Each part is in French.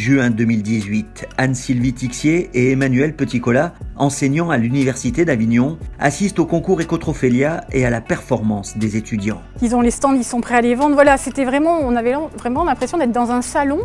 Juin 2018, Anne-Sylvie Tixier et Emmanuel Petit-Colas, enseignants à l'Université d'Avignon, assistent au concours Ecotrophelia et à la performance des étudiants. Ils ont les stands, ils sont prêts à les vendre. Voilà, on avait vraiment l'impression d'être dans un salon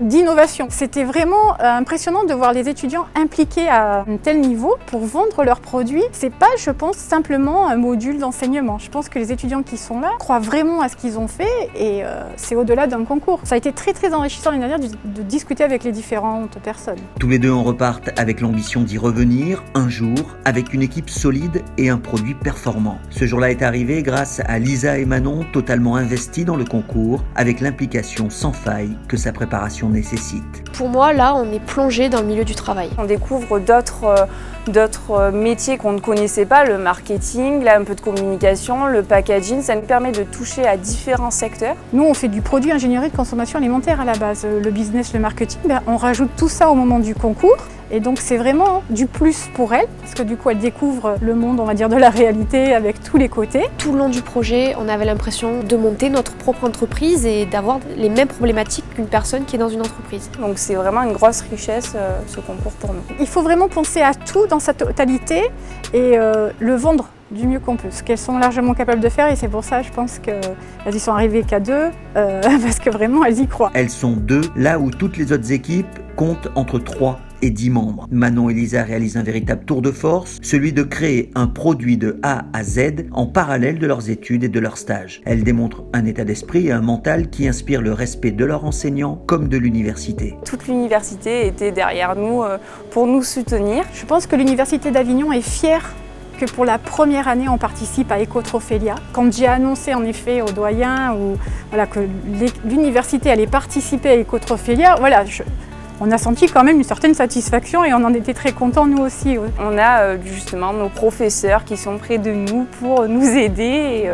d'innovation. C'était vraiment impressionnant de voir les étudiants impliqués à un tel niveau pour vendre leurs produits. C'est pas, je pense, simplement un module d'enseignement. Je pense que les étudiants qui sont là croient vraiment à ce qu'ils ont fait et c'est au-delà d'un concours. Ça a été très très enrichissant l'année dernière de discuter avec les différentes personnes. Tous les deux en repartent avec l'ambition d'y revenir un jour avec une équipe solide et un produit performant. Ce jour-là est arrivé grâce à Lisa et Manon, totalement investis dans le concours, avec l'implication sans faille que sa préparation nécessite. Pour moi, là, on est plongé dans le milieu du travail. On découvre d'autres métiers qu'on ne connaissait pas, le marketing, là, un peu de communication, le packaging. Ça nous permet de toucher à différents secteurs. Nous, on fait du produit ingénierie de consommation alimentaire à la base. Le business, le marketing, on rajoute tout ça au moment du concours. Et donc c'est vraiment du plus pour elle, parce que du coup elle découvre le monde, on va dire, de la réalité avec tous les côtés. Tout le long du projet, on avait l'impression de monter notre propre entreprise et d'avoir les mêmes problématiques qu'une personne qui est dans une entreprise. Donc c'est vraiment une grosse richesse ce concours pour nous. Il faut vraiment penser à tout dans sa totalité et le vendre du mieux qu'on peut, ce qu'elles sont largement capables de faire et c'est pour ça je pense qu'elles y sont arrivées qu'à deux, parce que vraiment elles y croient. Elles sont deux, là où toutes les autres équipes comptent entre 3 et 10 membres. Manon et Lisa réalisent un véritable tour de force, celui de créer un produit de A à Z en parallèle de leurs études et de leurs stages. Elles démontrent un état d'esprit et un mental qui inspirent le respect de leurs enseignants comme de l'université. Toute l'université était derrière nous pour nous soutenir. Je pense que l'Université d'Avignon est fière que pour la première année, on participe à Ecotrophelia. Quand j'ai annoncé en effet aux doyens que l'université allait participer à Ecotrophelia, on a senti quand même une certaine satisfaction et on en était très contents nous aussi. On a justement nos professeurs qui sont près de nous pour nous aider et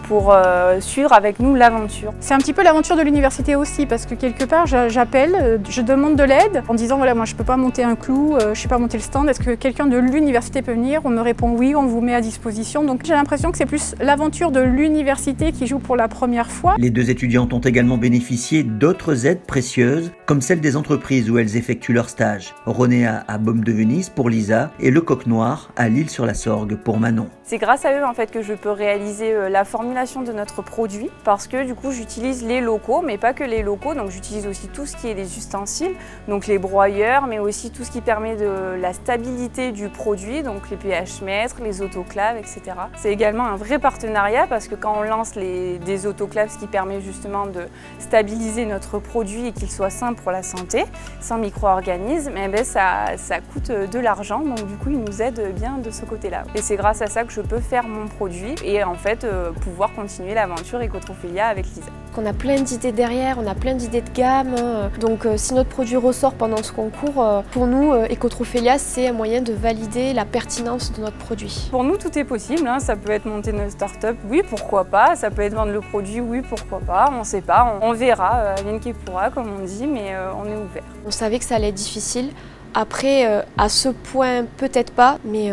pour suivre avec nous l'aventure. C'est un petit peu l'aventure de l'université aussi parce que quelque part j'appelle, je demande de l'aide en disant voilà, moi je peux pas monter un clou, je sais pas monter le stand, est-ce que quelqu'un de l'université peut venir? On me répond oui, on vous met à disposition. Donc j'ai l'impression que c'est plus l'aventure de l'université qui joue pour la première fois. Les deux étudiantes ont également bénéficié d'autres aides précieuses comme celle des entreprises où elles effectuent leur stage. Ronéa à Baume de Venise pour Lisa et Le Coq Noir à l'Île-sur-la-Sorgue pour Manon. C'est grâce à eux en fait que je peux réaliser la formulation de notre produit parce que du coup j'utilise les locaux, mais pas que les locaux, donc j'utilise aussi tout ce qui est les ustensiles, donc les broyeurs, mais aussi tout ce qui permet de la stabilité du produit, donc les pH mètres, les autoclaves, etc. C'est également un vrai partenariat parce que quand on lance des autoclaves, ce qui permet justement de stabiliser notre produit et qu'il soit sain pour la santé, sans micro-organismes, ça coûte de l'argent, donc du coup ils nous aident bien de ce côté-là. Et c'est grâce à ça que je peux faire mon produit et en fait pouvoir continuer l'aventure Ecotrophelia avec Lisa. On a plein d'idées derrière, on a plein d'idées de gamme, donc si notre produit ressort pendant ce concours, pour nous Ecotrophelia c'est un moyen de valider la pertinence de notre produit. Pour nous tout est possible, hein. Ça peut être monter notre start-up, oui pourquoi pas, ça peut être vendre le produit, oui pourquoi pas, on sait pas, on verra, vienne qui pourra comme on dit, mais on est ouvert. On savait que ça allait être difficile. Après, à ce point, peut-être pas, mais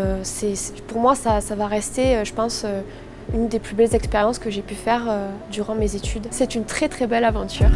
pour moi, ça va rester, je pense, une des plus belles expériences que j'ai pu faire durant mes études. C'est une très très belle aventure.